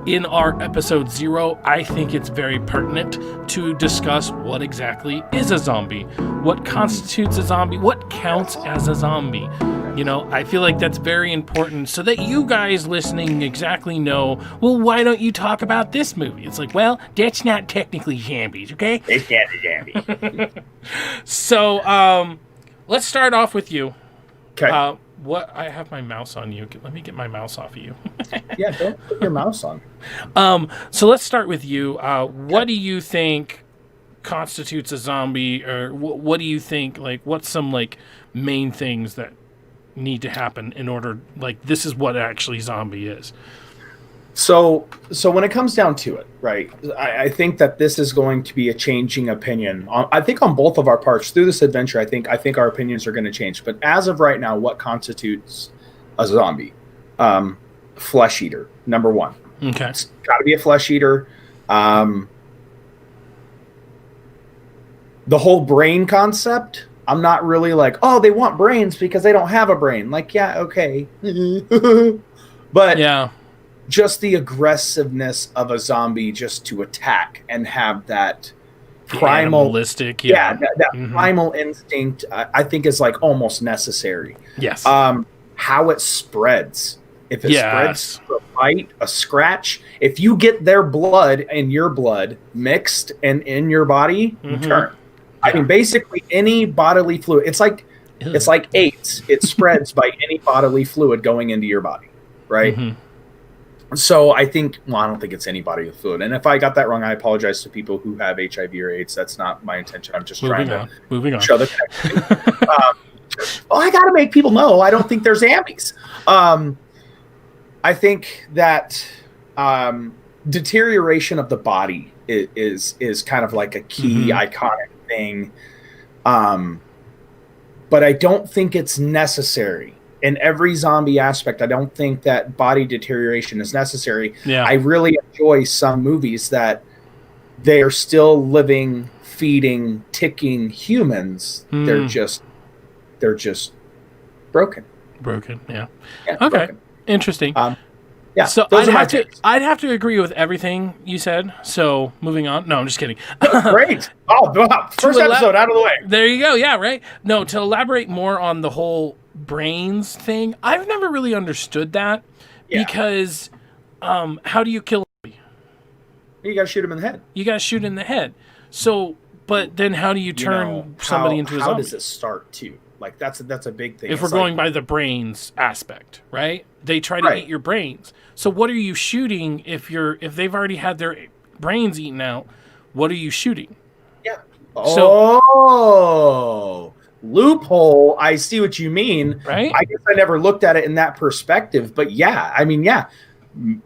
in our episode 0, I think it's very pertinent to discuss what exactly is a zombie, what constitutes a zombie, what counts as a zombie. You know, I feel like that's very important so that you guys listening exactly know, well, why don't you talk about this movie? It's like, well, that's not technically zombies, okay? It's not a zombie. So, let's start off with you. Okay. I have my mouse on you. Let me get my mouse off of you. Yeah, don't put your mouse on. So let's start with you. What do you think constitutes a zombie, or what do you think, like, what's some, like, main things that need to happen in order, like, this is what actually zombie is? So when it comes down to it, right, I think that this is going to be a changing opinion. I think on both of our parts through this adventure, I think our opinions are going to change. But as of right now, what constitutes a zombie? Flesh eater, number one. Okay. It's got to be a flesh eater. The whole brain concept, I'm not really like, oh, they want brains because they don't have a brain. Like, yeah, okay. But yeah, just the aggressiveness of a zombie just to attack and have that primal, animalistic, that primal instinct, I think is like almost necessary. Yes. How it spreads. If it spreads through a bite, a scratch, if you get their blood and your blood mixed and in your body, you turn. I mean, basically any bodily fluid. It's like AIDS. It spreads by any bodily fluid going into your body, right? So I think, I don't think it's any bodily fluid. And if I got that wrong, I apologize to people who have HIV or AIDS. That's not my intention. I'm just trying to show the connection. I got to make people know I don't think they're zombies. I think that deterioration of the body is kind of like a key iconic thing. But I don't think it's necessary. In every zombie aspect, I don't think that body deterioration is necessary. Yeah. I really enjoy some movies that they are still living, feeding, ticking humans. They're just broken. Broken, yeah. Okay. Broken. Interesting. Yeah. So I'd have to agree with everything you said. So moving on. No, I'm just kidding. Great. Oh, first episode out of the way. There you go. Yeah, right. No, to elaborate more on the whole brains thing, I've never really understood that because how do you kill a zombie? You gotta shoot him in the head. You gotta shoot in the head. So, but then how do you turn somebody into a zombie? How does it start too? Like that's a big thing. If we're going by the brains aspect, right? They try to eat your brains. So what are you shooting if they've already had their brains eaten out? What are you shooting? Yeah. Oh, loophole. I see what you mean. Right. I guess I never looked at it in that perspective, but yeah, I mean, yeah,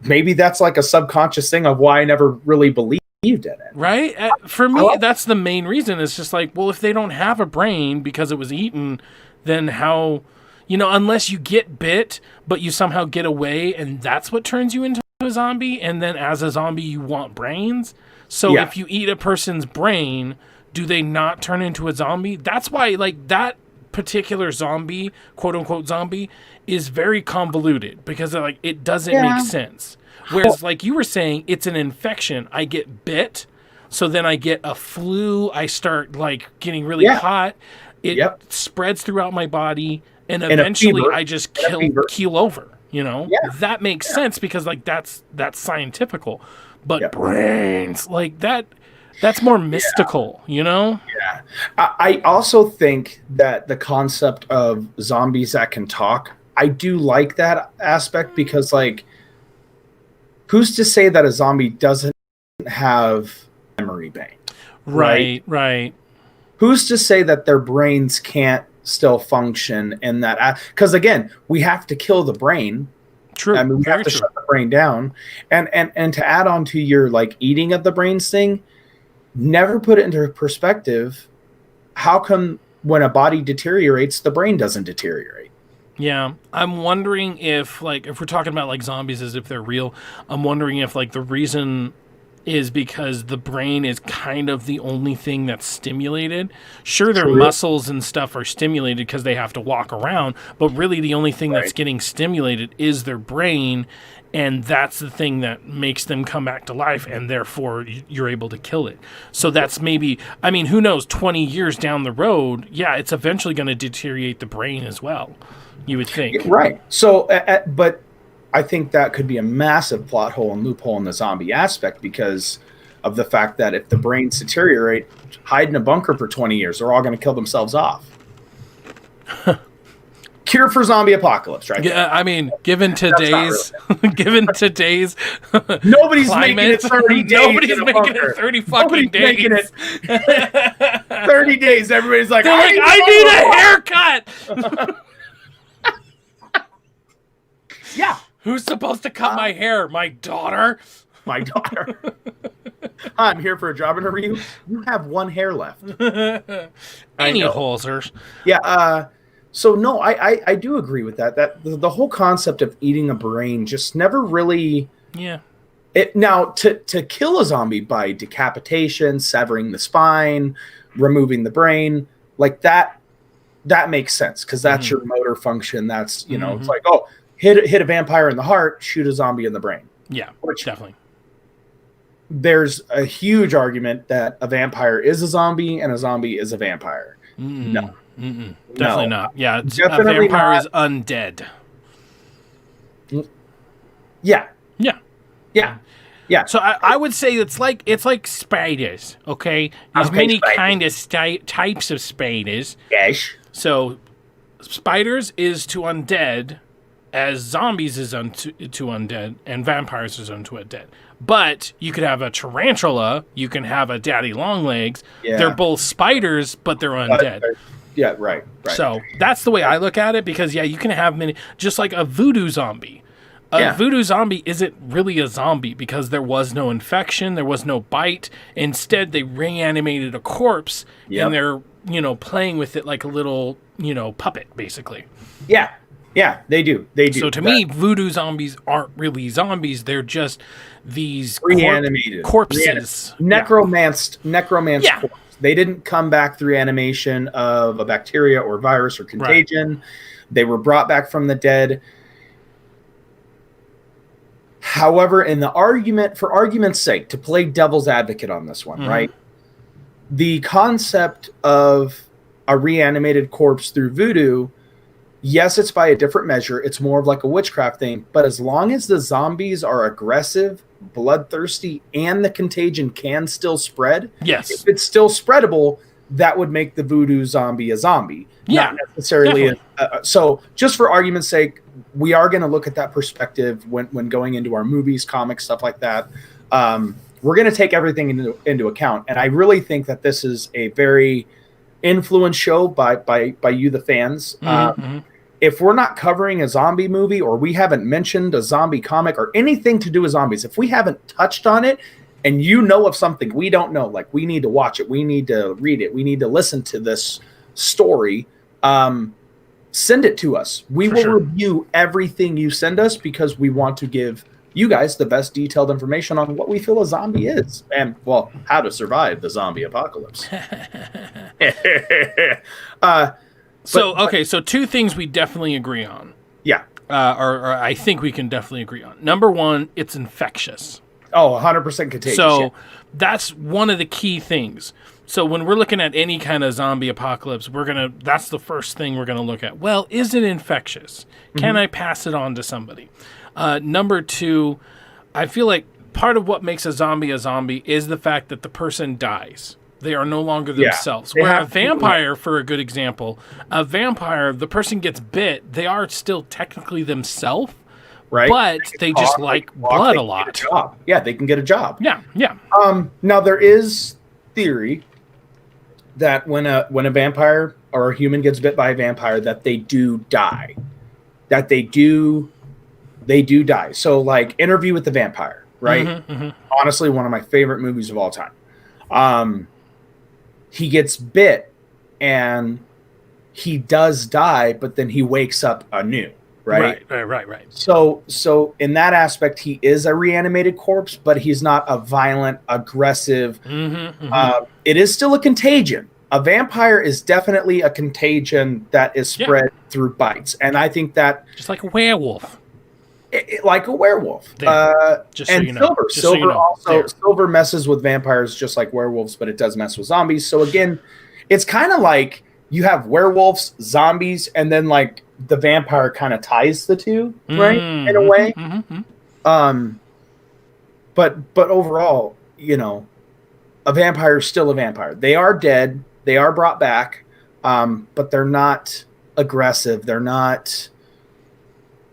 maybe that's like a subconscious thing of why I never really believed in it. Right. For me, that's the main reason. It's just like, well, if they don't have a brain because it was eaten, then how? Unless you get bit, but you somehow get away, and that's what turns you into a zombie, and then as a zombie, you want brains. So if you eat a person's brain, do they not turn into a zombie? That's why, like, that particular zombie, quote-unquote zombie, is very convoluted, because, like, it doesn't make sense. Whereas, like you were saying, it's an infection. I get bit, so then I get a flu, I start, like, getting really hot, it spreads throughout my body, and eventually I just keel over, That makes sense because, like, that's scientifical. But brains, like, that's more mystical, Yeah. I also think that the concept of zombies that can talk, I do like that aspect because, like, who's to say that a zombie doesn't have memory bank? Right. Who's to say that their brains can't still function in that? Because again, we have to kill the brain. True. I mean, we have to shut the brain down. And to add on to your, like, eating of the brains thing, never put it into perspective. How come when a body deteriorates, the brain doesn't deteriorate? Yeah. I'm wondering if we're talking about, like, zombies as if they're real, I'm wondering if, like, the reason is because the brain is kind of the only thing that's stimulated. Sure, their muscles and stuff are stimulated because they have to walk around, but really the only thing that's getting stimulated is their brain, and that's the thing that makes them come back to life, and therefore you're able to kill it. So that's maybe, I mean, who knows, 20 years down the road, yeah, it's eventually going to deteriorate the brain as well, you would think. Right. So, but I think that could be a massive plot hole and loophole in the zombie aspect because of the fact that if the brains deteriorate, hide in a bunker for 20 years, they're all going to kill themselves off. Cure for zombie apocalypse, right? Yeah, I mean, given today's nobody's making it 30 days. Nobody's making it 30 fucking days. Making it 30 days. Everybody's like, I need a haircut. Yeah. Who's supposed to cut my hair? My daughter? My daughter. I'm here for a job interview. You have one hair left. Any holsers. Yeah. So, no, I do agree with that. That the whole concept of eating a brain just never really... Yeah. Now, to kill a zombie by decapitation, severing the spine, removing the brain, like that makes sense because that's your motor function. That's, you know, it's like, oh, hit a vampire in the heart, shoot a zombie in the brain. Yeah, definitely. There's a huge argument that a vampire is a zombie and a zombie is a vampire. No. Definitely not. Yeah, a vampire is undead. Yeah. Yeah. Yeah. Yeah. So I would say it's like spiders, okay? There's many kind of types of spiders. Yes. So spiders is to undead as zombies is unto undead, and vampires is unto undead. But you could have a tarantula, you can have a daddy longlegs. Yeah. They're both spiders, but they're undead. Yeah, right. So that's the way I look at it, because you can have many, just like a voodoo zombie. A voodoo zombie isn't really a zombie because there was no infection, there was no bite. Instead, they reanimated a corpse, and they're, playing with it like a little, puppet, basically. Yeah. Yeah, they do. So to me, voodoo zombies aren't really zombies. They're just these reanimated corpses. Necromanced corpse. They didn't come back through animation of a bacteria or virus or contagion. Right. They were brought back from the dead. However, for argument's sake, to play devil's advocate on this one, right? The concept of a reanimated corpse through voodoo, yes, it's by a different measure. It's more of like a witchcraft thing. But as long as the zombies are aggressive, bloodthirsty, and the contagion can still spread, yes, if it's still spreadable, that would make the voodoo zombie a zombie. Yeah, not necessarily. So just for argument's sake, we are going to look at that perspective when going into our movies, comics, stuff like that. We're going to take everything into account. And I really think that this is a very influenced show by you, the fans. If we're not covering a zombie movie, or we haven't mentioned a zombie comic or anything to do with zombies, if we haven't touched on it and you know of something we don't know, like we need to watch it, we need to read it, we need to listen to this story, send it to us. We will review everything you send us because we want to give you guys the best detailed information on what we feel a zombie is and, well, how to survive the zombie apocalypse. So two things we definitely agree on. Yeah. Or I think we can definitely agree on. Number one, it's infectious. Oh, 100% contagious. So that's one of the key things. So when we're looking at any kind of zombie apocalypse, that's the first thing we're going to look at. Well, is it infectious? Can I pass it on to somebody? Number two, I feel like part of what makes a zombie is the fact that the person dies. They are no longer themselves. Where a vampire, for a good example, the person gets bit, they are still technically themselves, right? But they just like blood a lot. Yeah, they can get a job. Yeah. Now there is theory that when a vampire or a human gets bit by a vampire, that they do die. They do die. So, like Interview with the Vampire, right? Honestly, one of my favorite movies of all time. He gets bit and he does die, but then he wakes up anew. right? Right. So in that aspect, he is a reanimated corpse, but he's not a violent, aggressive. It is still a contagion. A vampire is definitely a contagion that is spread through bites, and I think that just like a werewolf. Like a werewolf. Just and so you know. Silver messes with vampires just like werewolves, but it does mess with zombies. So again, it's kind of like you have werewolves, zombies, and then like the vampire kind of ties the two, right? In a way. But overall, you know, a vampire is still a vampire. They are dead. They are brought back, but they're not aggressive. They're not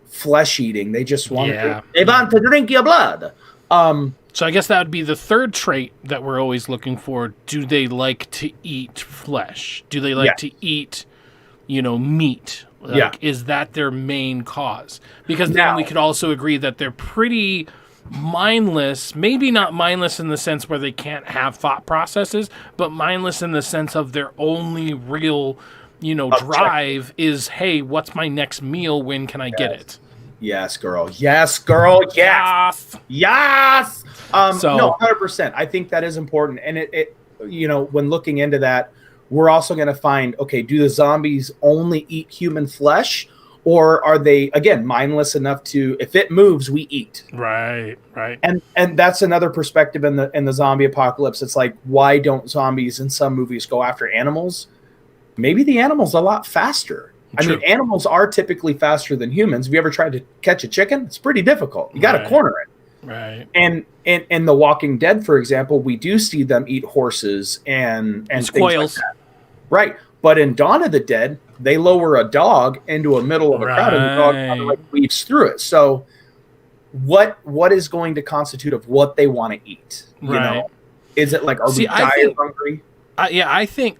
flesh eating. They just want to drink your blood. So I guess that would be the third trait that we're always looking for. Do they like to eat flesh? Do they like to eat, meat? Is that their main cause? Because then we could also agree that they're pretty mindless. Maybe not mindless in the sense where they can't have thought processes, but mindless in the sense of their only real, drive is, hey, what's my next meal? When can I get it? Yes, girl. Yes, girl. Yes. Yes. No, 100%. I think that is important. And it when looking into that, we're also going to find, okay, do the zombies only eat human flesh, or are they, again, mindless enough to, if it moves, we eat? Right. And that's another perspective in the zombie apocalypse. It's like, why don't zombies in some movies go after animals? Maybe the animal's a lot faster. True. I mean, animals are typically faster than humans. Have you ever tried to catch a chicken? It's pretty difficult. You got to corner it. Right. And in The Walking Dead, for example, we do see them eat horses and squirrels. Like that. Right. But in Dawn of the Dead, they lower a dog into a middle of a crowd, and the dog kind of like weaves through it. So what is going to constitute of what they want to eat? You know? Is it like, are we hungry? I think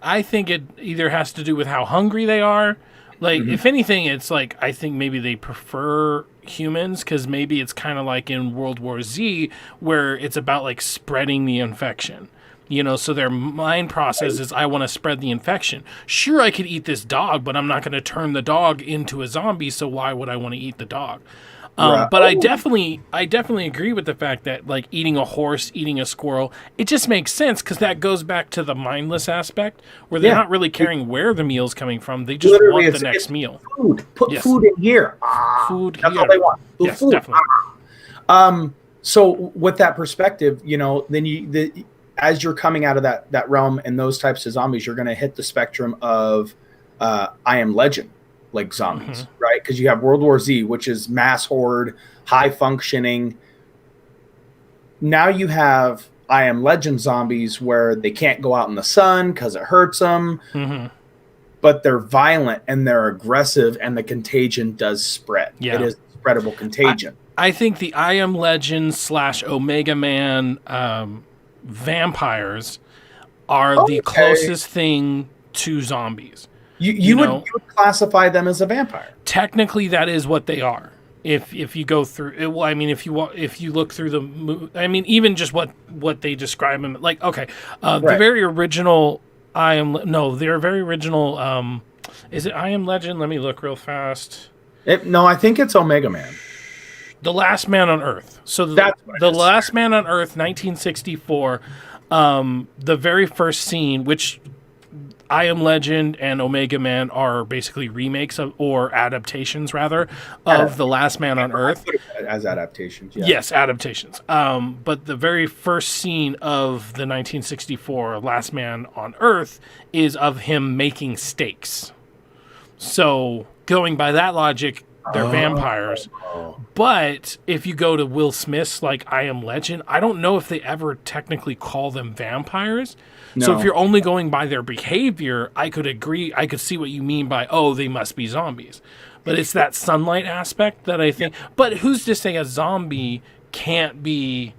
it either has to do with how hungry they are. Like, if anything, it's like, I think maybe they prefer humans, because maybe it's kind of like in World War Z, where it's about like spreading the infection. So their mind process is, I want to spread the infection. Sure, I could eat this dog, but I'm not going to turn the dog into a zombie, so why would I want to eat the dog? But I definitely agree with the fact that, like, eating a horse, eating a squirrel, it just makes sense, because that goes back to the mindless aspect, where they're not really caring where the meal's coming from. They just want the next meal. Food. Put food in here. Food That's here. all they want. Yes, food. Definitely. So with that perspective, then as you're coming out of that realm and those types of zombies, you're going to hit the spectrum of I Am Legend. Like zombies, right? Because you have World War Z, which is mass horde, high functioning. Now you have I Am Legend zombies, where they can't go out in the sun because it hurts them, but they're violent and they're aggressive, and the contagion does spread. It is a spreadable contagion. I think the I Am Legend / Omega Man vampires are the closest thing to zombies. You would classify them as a vampire. Technically, that is what they are. If you go through it, well, I mean, if you look through even just what they describe them like. Okay, the very original their very original. Is it I Am Legend? Let me look real fast. I think it's Omega Man. The Last Man on Earth. So the Last Man on Earth, 1964. The very first scene, which I Am Legend and Omega Man are basically remakes or adaptations, rather, of The Last Man on Earth. As adaptations, yeah. Yes, adaptations. But the very first scene of the 1964 Last Man on Earth is of him making steaks. So, going by that logic, they're vampires. But if you go to Will Smith's, like, I Am Legend, I don't know if they ever technically call them vampires. No. So if you're only going by their behavior, I could agree. I could see what you mean by, they must be zombies. But it's that sunlight aspect that I think. Yeah. But who's to say a zombie can't be,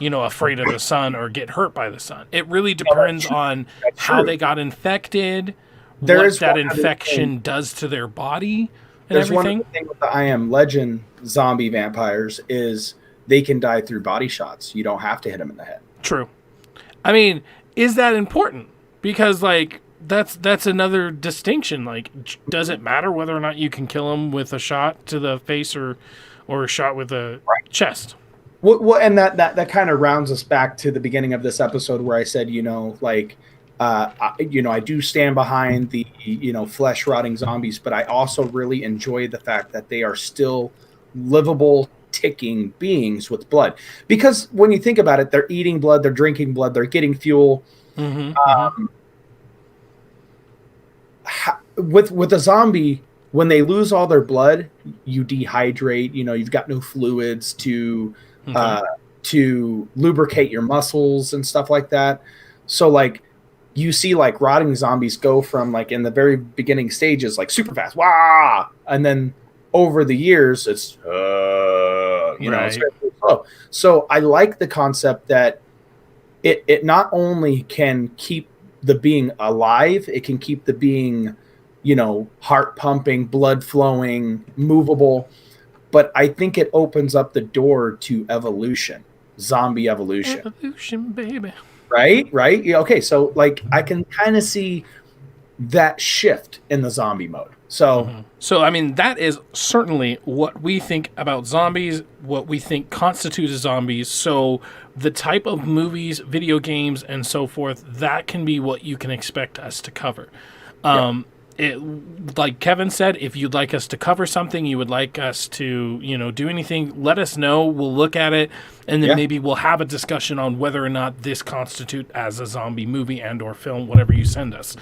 afraid of the sun or get hurt by the sun? It really depends on how they got infected, what that infection does to their body, and everything. One thing with the I Am Legend zombie vampires is they can die through body shots. You don't have to hit them in the head. True. I mean, is that important? Because, like, that's another distinction. Like, does it matter whether or not you can kill him with a shot to the face or a shot with a chest? Well, and that kind of rounds us back to the beginning of this episode where I said, I do stand behind the, flesh rotting zombies, but I also really enjoy the fact that they are still livable, ticking beings with blood. Because when you think about it, they're eating blood, they're drinking blood, they're getting fuel. With a zombie, when they lose all their blood, you dehydrate. You've got no fluids to lubricate your muscles and stuff like that. So like you see like rotting zombies go from like in the very beginning stages like super fast, wah, and then over the years it's it's very slow. So I like the concept that it not only can keep the being alive, it can keep the being heart pumping, blood flowing, movable. But I think it opens up the door to evolution, zombie evolution. Evolution, baby. Right? Yeah, okay, so like I can kind of see that shift in the zombie mode. So, I mean, that is certainly what we think about zombies, what we think constitutes zombies. So the type of movies, video games, and so forth, that can be what you can expect us to cover. Like Kevin said, if you'd like us to cover something, you would like us to, do anything, let us know. We'll look at it, and then maybe we'll have a discussion on whether or not this constitutes as a zombie movie and or film, whatever you send us.